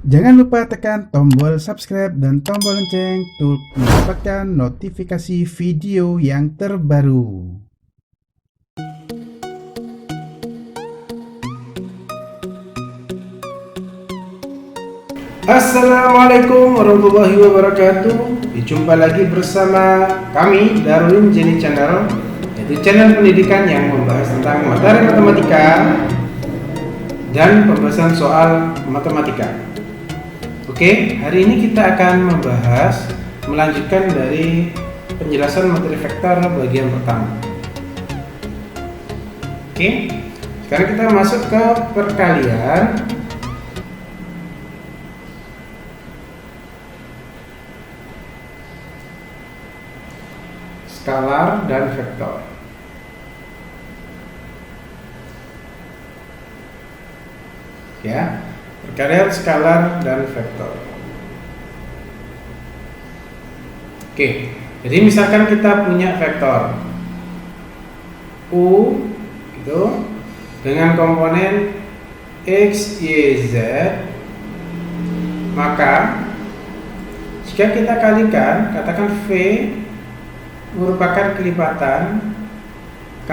Jangan lupa tekan tombol subscribe dan tombol lonceng untuk mendapatkan notifikasi video yang terbaru. Assalamualaikum warahmatullahi wabarakatuh. Jumpa lagi bersama kami Darwin Jenny Channel, yaitu channel pendidikan yang membahas tentang materi matematika dan pembahasan soal matematika. Oke, hari ini kita akan melanjutkan dari penjelasan materi vektor bagian pertama. Oke, sekarang kita masuk ke perkalian skalar dan vektor. Ya, perkalian skalar dan vektor. Oke, jadi misalkan kita punya vektor U itu dengan komponen X, Y, Z, maka jika kita kalikan, katakan V merupakan kelipatan K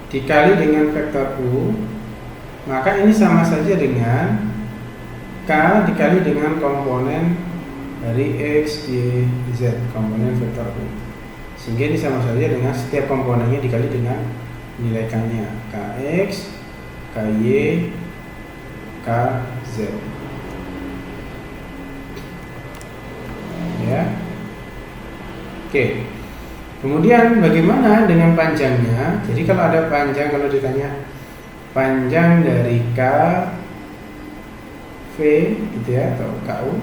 dikali dengan vektor U, maka ini sama saja dengan K dikali dengan komponen dari X, Y, Z, komponen vektor U. Sehingga ini sama saja dengan setiap komponennya dikali dengan nilai K-nya, Kx, Ky, Kz. Ya. Oke. Kemudian bagaimana dengan panjangnya? Jadi kalau ada panjang, kalau ditanya panjang dari K V gitu ya, atau KU.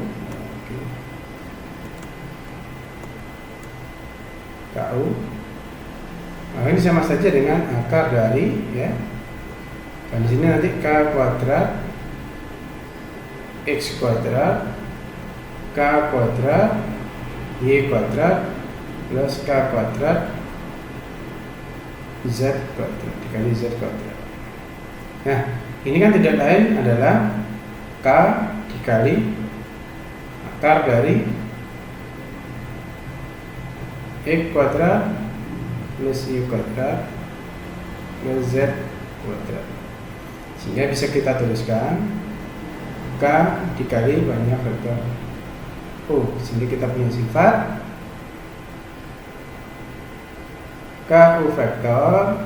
KU. Nah, ini sama saja dengan akar dari ya. Dan di sini nanti K kuadrat X kuadrat K kuadrat Y kuadrat plus K kuadrat Z kuadrat dikali Z kuadrat. Nah, ini kan tidak lain adalah K dikali akar dari X kuadrat plus Y kuadrat plus Z kuadrat. Sehingga bisa kita tuliskan K dikali banyak vektor U. Sehingga kita punya sifat KU vektor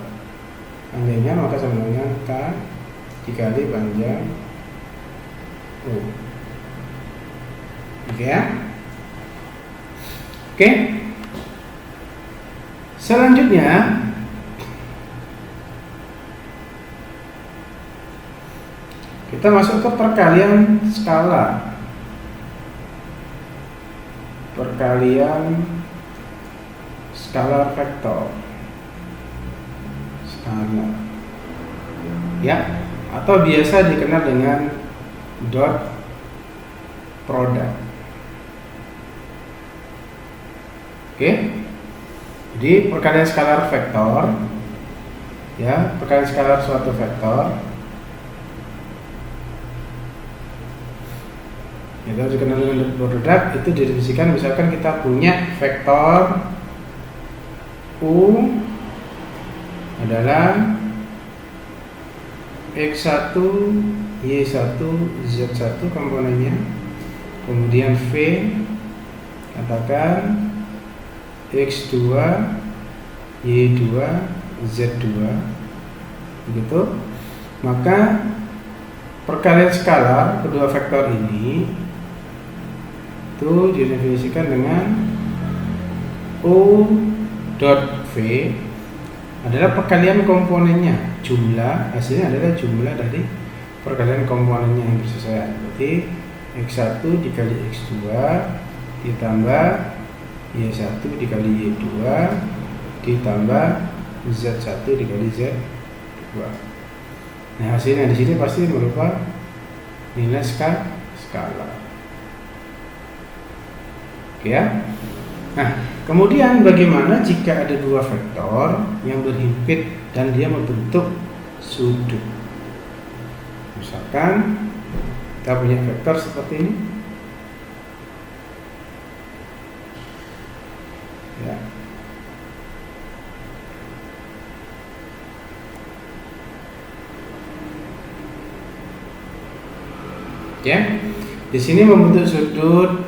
panjangnya maka sama dengan K dikali panjang U. Oke ya. Oke. Selanjutnya kita masuk ke perkalian skala. Perkalian skalar vektor. Skalar. Ya, atau biasa dikenal dengan dot product. Oke. Jadi perkalian skalar vektor, ya, perkalian skalar suatu vektor, itu dikenal dengan dot product. Itu didefinisikan misalkan kita punya vektor U adalah X1, Y1, Z1 komponennya, kemudian V katakan X2, Y2, Z2 begitu. Maka perkalian skalar kedua vektor ini itu didefinisikan dengan U dot V adalah perkalian komponennya, jumlah hasilnya adalah jumlah dari perkalian komponennya yang bersesuaian. Berarti X1 dikali X2 ditambah Y1 dikali Y2 ditambah Z1 dikali Z2. Nah, hasilnya di sini pasti berupa nilai skala. Oke ya. Nah, kemudian bagaimana jika ada dua vektor yang berhimpit dan dia membentuk sudut? Misalkan Kita punya vektor seperti ini. Ya. Ya, di sini membentuk sudut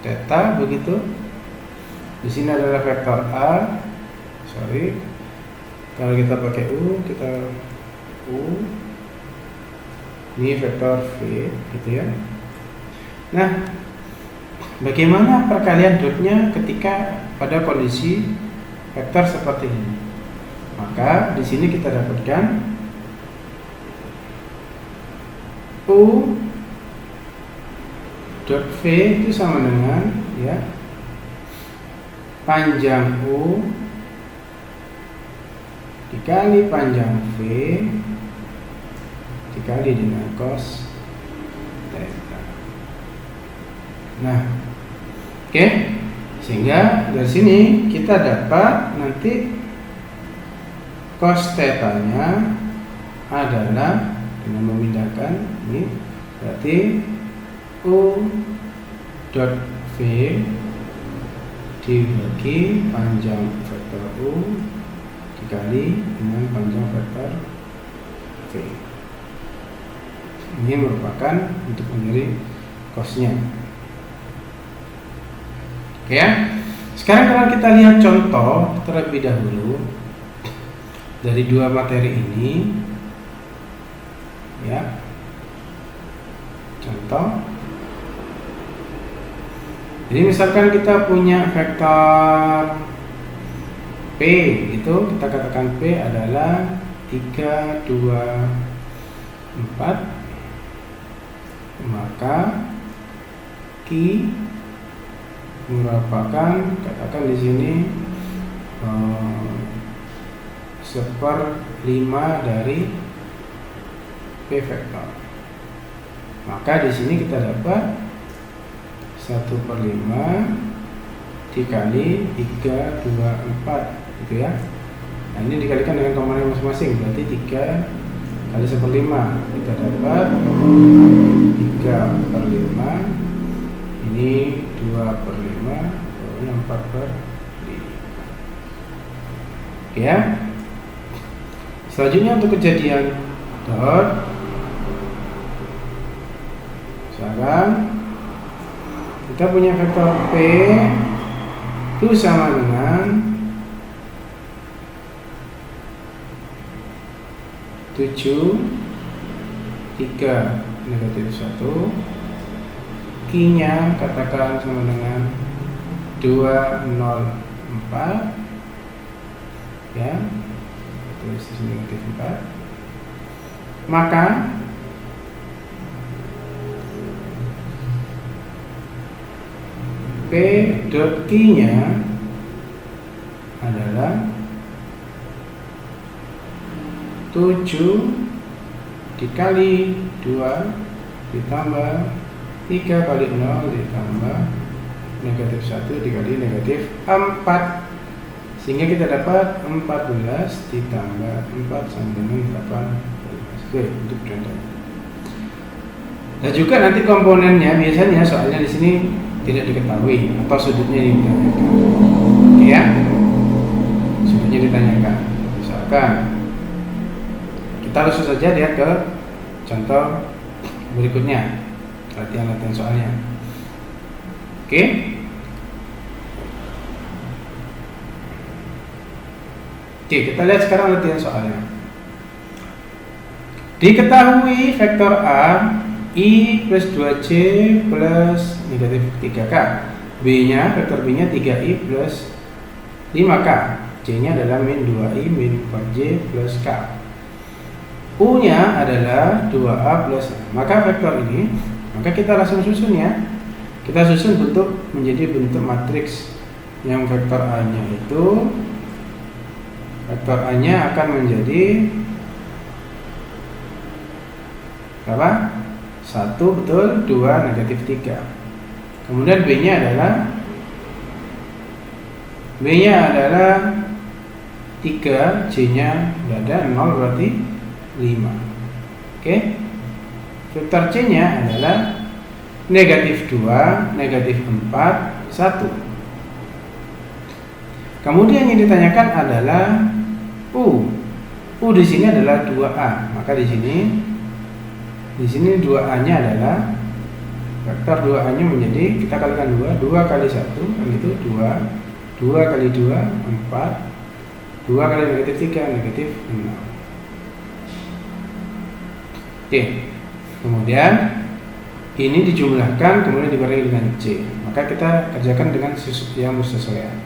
theta begitu. Di sini adalah vektor A. Kalau kita pakai U, kita U. Ini vektor V, gitu ya. Nah, bagaimana perkalian dotnya ketika pada kondisi vektor seperti ini? Maka di sini kita dapatkan U dot V itu sama dengan ya panjang U dikali panjang V dikali dengan cos theta. Nah, oke. Sehingga dari sini kita dapat nanti cos theta-nya adalah dengan memindahkan ini berarti U dot V dibagi panjang vektor U dikali dengan panjang vektor V. Ini merupakan untuk mencari cosnya. Oke ya. Sekarang kalau kita lihat contoh terlebih dahulu dari dua materi ini, ya. Contoh. Jadi misalkan kita punya vektor P, itu kita katakan P adalah 3, 2, 4. Maka Q merupakan, katakan di sini 1/5 dari P vektor. Maka di sini kita dapat 1/5 dikali 3, 2, 4 gitu ya. Nah, ini dikalikan dengan komponen masing-masing, berarti 3 kali 1/5 kita dapat 3/5. Ini 2/5, pokoknya 4/5. Oke ya. Selanjutnya untuk kejadian dot, sekarang kita punya vektor P itu sama dengan 7, 3, -1. Q-nya katakan sama dengan 2, 0, 4. Ya, tulis di sini -4. Maka P dot Q-nya adalah 7 dikali 2 ditambah 3 kali 0 ditambah -1 dikali -4. Sehingga kita dapat 14 ditambah 4 sama dengan 18. Oke, untuk contoh. Nah juga nanti komponennya biasanya soalnya di sini tidak diketahui atau sudutnya ditanyakan. Oke ya, sudutnya ditanyakan. Misalkan kita langsung saja lihat ke contoh berikutnya, latihan-latihan soalnya. Oke. Oke, kita lihat sekarang latihan soalnya. Diketahui vektor A I plus 2C plus -3K. B-nya, vektor B-nya 3I plus 5K. C-nya adalah min 2I min 4J plus K. U-nya adalah 2A plus A. Maka vektor ini, maka kita langsung susun ya. Kita susun bentuk menjadi bentuk matriks yang vektor A-nya itu, vektor A-nya akan menjadi berapa? 1 betul, 2 -3. Kemudian B-nya adalah 3, C-nya tidak ada, 0 berarti 5. Oke. Vektor C-nya adalah negatif 2, negatif 4, 1. Kemudian yang ditanyakan adalah U. U di sini adalah 2A. Maka di sini 2A-nya adalah vektor 2A-nya menjadi, kita kalikan 2 kali 1 kan itu 2 kali 2 4, 2 kali negatif 3 negatif 6. Oke. Kemudian ini dijumlahkan kemudian dibarengi dengan C. Maka kita kerjakan dengan yang bersesuaian.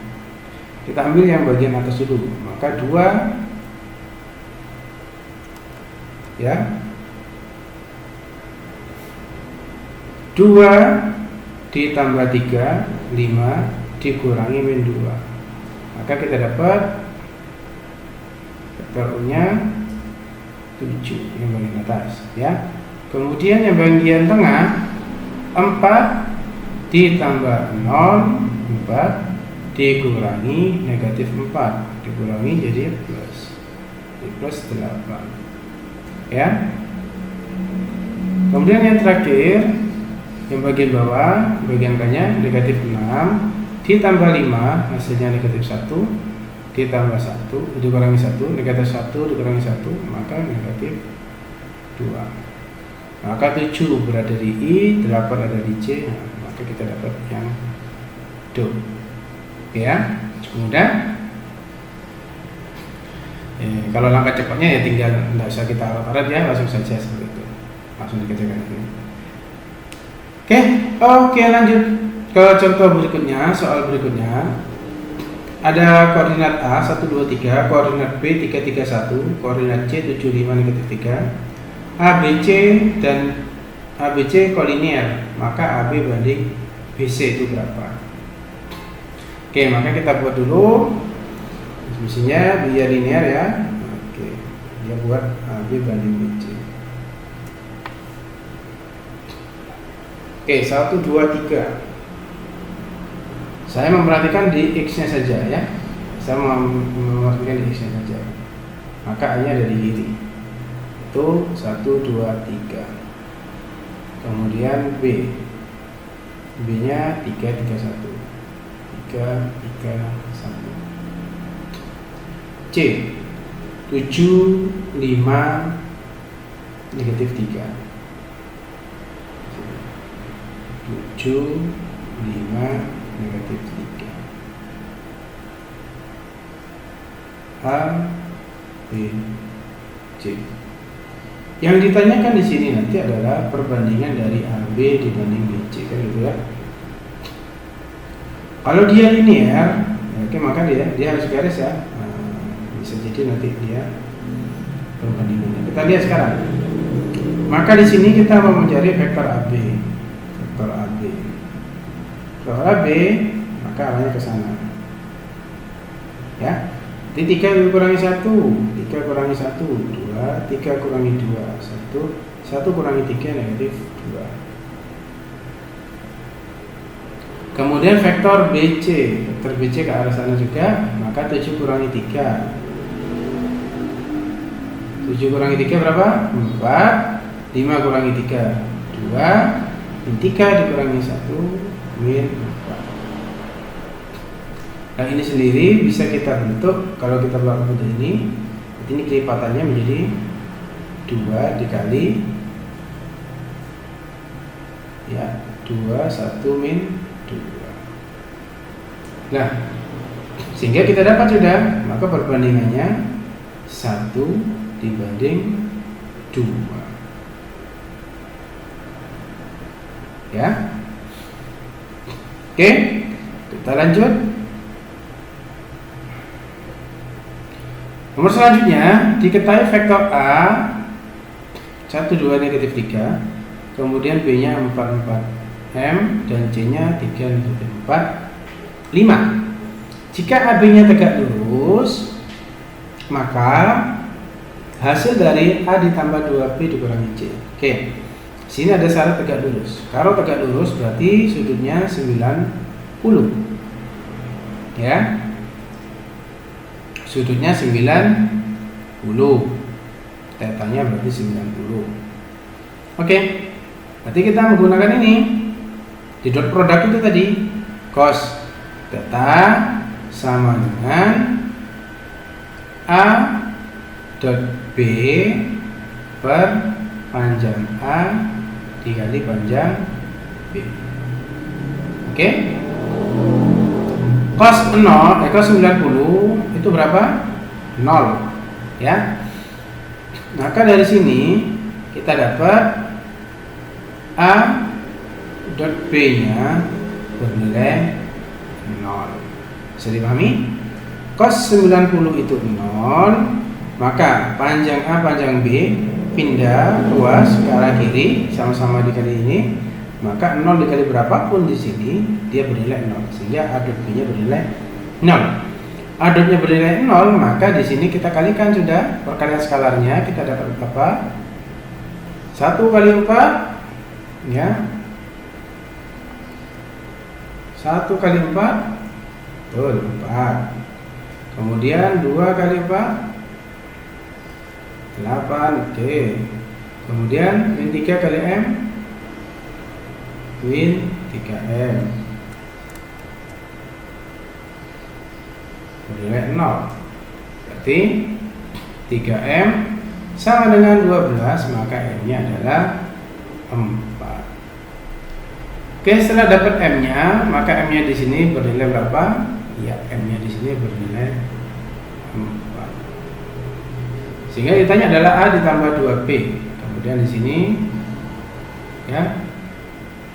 Kita ambil yang bagian atas dulu. Maka 2 ya 2 ditambah 3 5 dikurangi min 2. Maka kita dapat vektor U-nya 7 yang bagian atas ya. Kemudian yang bagian tengah 4 ditambah 0 4 dikurangi negatif 4 dikurangi jadi plus 8 ya. Kemudian yang terakhir yang bagian bawah, bagian kanan negatif 6 ditambah 5 hasilnya negatif 1 ditambah 1 dikurangi 1 negatif 1 dikurangi 1 maka negatif 2. Maka 7 berada di I, 8 ada di C. Maka kita dapat yang D ya. Kemudian kalau langkah cepatnya ya tinggal tidak usah kita arat-arat ya, langsung saja seperti itu, langsung dikerjakan ini. Oke, lanjut ke contoh berikutnya. Soal berikutnya ada koordinat A 1, 2, 3, koordinat B 3, 3, 1, koordinat C 7, 5, negatif 3. ABC dan ABC kolinier, maka AB banding BC itu berapa? Oke, maka kita buat dulu. Mestinya biar linear ya. Oke, dia buat AB banding BC. Oke, 1, 2, 3. Saya memperhatikan di X-nya saja ya. Saya memperhatikan di X-nya saja. Maka A-nya ada di kiri. Itu 1, 2, 3. Kemudian B. B-nya 3, 3, 1. 3, 3, 1. C 7, 5, negatif 3. 7, 5, negatif 3. A, B, C. Yang ditanyakan di sini nanti adalah perbandingan dari AB dibanding BC kan gitu ya. Kalau dia linear, oke, maka dia harus garis ya. Bisa jadi nanti dia perbandingannya. Kita lihat sekarang. Maka di sini kita mau mencari vektor AB. Vektor AB. Vektor AB, maka arahnya ke sana. Ya. Jadi 3 kurangi 1, 3 kurangi 1, 2, 3 kurangi 2, 1, 1 kurangi 3, negatif 2. Kemudian vektor BC, vektor BC ke arah sana juga, maka 7 kurangi 3. 7 kurangi 3 berapa? 4. 5 kurangi 3, 2. Min 3 dikurangi 1, min 4. Nah ini sendiri bisa kita bentuk, kalau kita melakukan bentuk ini kelipatannya menjadi 2 dikali ya 2, 1 min 2. Nah sehingga kita dapat sudah, maka perbandingannya 1 dibanding 2 ya. Oke, kita lanjut. Nomor selanjutnya, diketahui vektor A 1, 2, negatif 3, kemudian B nya 4, 4 M dan C nya 3, negatif 4, 5. Jika AB nya tegak lurus, maka hasil dari A ditambah 2B dikurangi C. Oke, sini ada syarat tegak lurus. Kalau tegak lurus berarti sudutnya 90 ya. Sudutnya 90, tetanya berarti 90. Oke, berarti kita menggunakan ini di dot product itu tadi, cos theta sama dengan A dot B per panjang A dikali panjang B. Oke, cos 90 itu berapa? 0 ya. Maka dari sini kita dapat A dot B nya bernilai 0. Bisa dipahami? Cos 90 itu 0, maka panjang A panjang B pindah ruas ke arah kiri sama-sama dikali ini, maka 0 dikali berapapun di sini dia bernilai 0, sehingga A dot B nya bernilai 0. A dot nya bernilai 0, maka di sini kita kalikan sudah perkalian skalarnya, kita dapat apa? 1 kali 4 ya, 1 kali 4 betul 4. Kemudian 2 kali 4 8, oke. Kemudian min 3 kali M min 3M bernilai 0. Berarti 3M sama dengan 12, maka M nya adalah 4. Oke, setelah dapat M nya, maka M nya di sini bernilai berapa? Ya, M nya di sini bernilai 4. Sehingga ditanya adalah A ditambah 2B. Kemudian di sini ya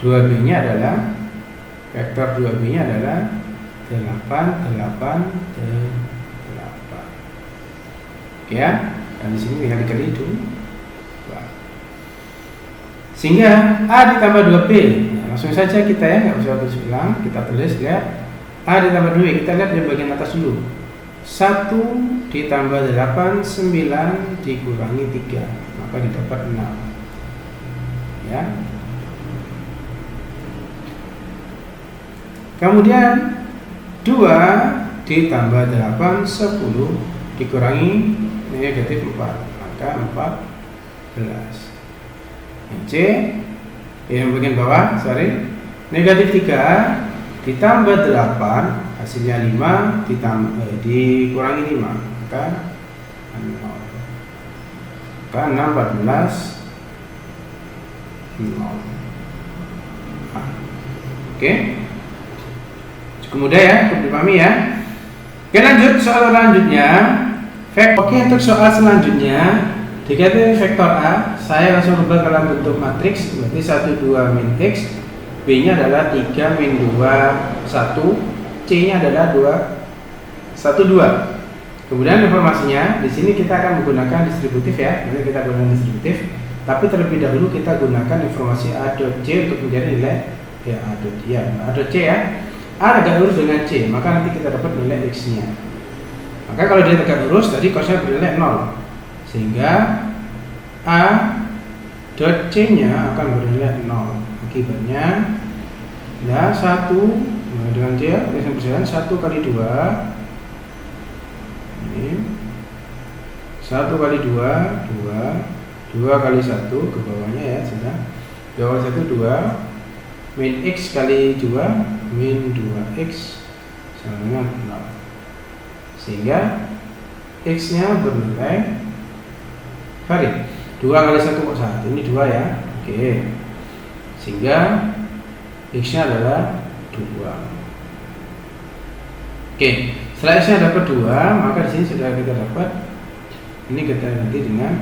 2B nya adalah vektor 2B nya adalah 8, 8, 8. Oke ya. Dan di sini tinggal dikali itu. Sehingga A ditambah 2B. Nah, langsung saja kita ya, nggak usah tulis ulang, kita tulis ya. A ditambah 2B, kita lihat di bagian atas dulu. 1 ditambah 8, 9 dikurangi 3, maka didapat 6 ya. Kemudian 2 ditambah 8, 10 dikurangi negatif 4, maka 14. C yang bagian bawah, negatif 3 ditambah 8 hasilnya 5 dikurangi 5, maka 0. Maka 6, 14, 0. Oke, cukup mudah ya, cukup dipahami ya. Oke, lanjut soal selanjutnya. Oke, untuk soal selanjutnya dikatakan vektor A, saya langsung rubah dalam bentuk matriks, berarti 1, 2 min X, B nya adalah 3 min 2, 1, C nya adalah 2, 1, 2. Kemudian informasinya di sini kita akan menggunakan distributif ya. Nanti kita gunakan distributif, tapi terlebih dahulu kita gunakan informasi A dot C untuk menjadi nilai ya A dot C ya. A tegak lurus dengan C, maka nanti kita dapat nilai X nya. Maka kalau dia tegak lurus tadi cosnya bernilai 0, sehingga A dot C nya akan bernilai 0. Akibatnya ya 1 dengan C ya, persamaan 1 kali 2 ini 1 kali 2 2 kali 1 ke bawahnya ya, sudah bawah 1 2 min X kali 2 min 2X sama dengan 0, sehingga X nya bernilai 2 kali 1 kok 1, ini 2 ya. Oke, sehingga X nya adalah 2. Oke, setelah X nya dapat 2, maka di sini sudah kita dapat ini, kita ganti dengan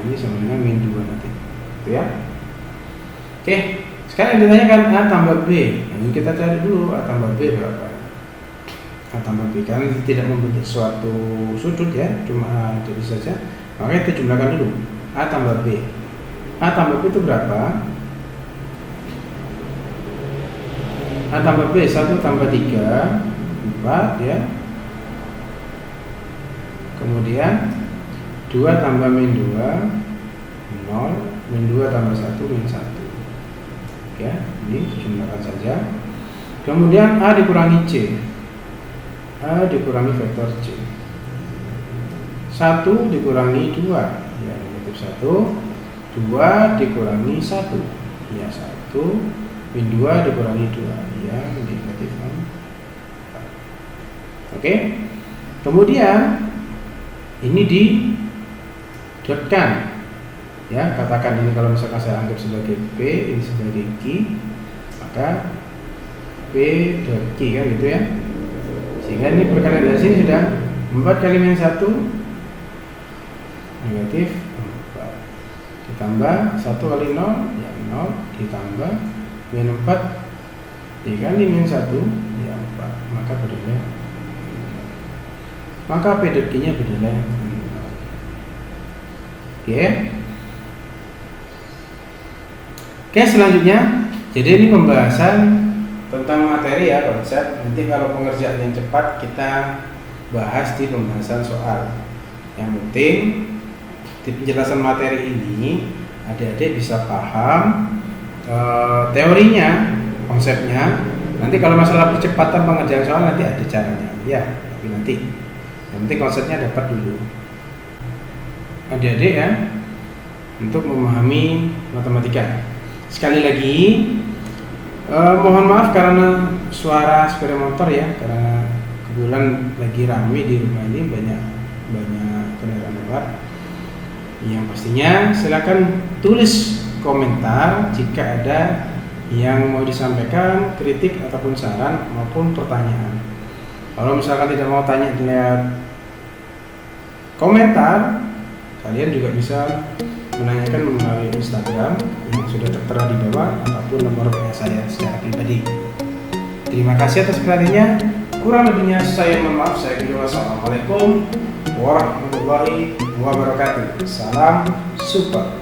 ini sama dengan min 2 nanti, gitu ya. Oke, sekarang ditanyakan A tambah B. Ini kita cari dulu A tambah B berapa. A tambah B, karena ini tidak membentuk suatu sudut ya, cuma jadi saja, maka kita jumlahkan dulu A tambah B. A tambah B itu berapa? A tambah B 1 tambah 3 4 ya. Kemudian 2 tambah min 2 0, min 2 tambah 1 min 1 ya, ini jumlahkan saja. Kemudian A dikurangi C, A dikurangi vektor C, 1 dikurangi 2 ya, negatif 1 2 dikurangi 1. Ya, 1 min 2 dikurangi 2. Ya, negatif 4. Oke. Kemudian ini didotkan. Ya, katakan ini kalau misalkan saya anggap sebagai P, ini sebagai Q, maka P dot Q kan gitu ya. Sehingga ini perkalian dari sini sudah 4 kali min 1 negatif 4 ditambah 1 kali 0 ya 0 ditambah min 4 dikali min 1 ya 4, maka bernilai, maka P dot Q nya bernilai 0. Oke. Oke, selanjutnya, jadi ini pembahasan tentang materi ya, konsep. Nanti kalau pengerjaan yang cepat kita bahas di pembahasan soal. Yang penting di penjelasan materi ini adik-adik bisa paham teorinya, konsepnya. Nanti kalau masalah percepatan pengerjaan soal nanti ada caranya ya, tapi nanti yang penting konsepnya dapat dulu adik-adik ya, untuk memahami matematika. Sekali lagi mohon maaf karena suara sepeda motor ya, karena kebetulan lagi ramai di rumah ini, banyak kendaraan lewat. Yang pastinya silakan tulis komentar jika ada yang mau disampaikan, kritik ataupun saran maupun pertanyaan. Kalau misalkan tidak mau tanya lihat komentar, kalian juga bisa menanyakan melalui Instagram yang sudah tertera di bawah ataupun nomor WA saya secara pribadi. Terima kasih atas perhatiannya. Kurang lebihnya saya mohon maaf. Saya kira wassalamualaikum warahmatullahi wabarakatuh. Salam support.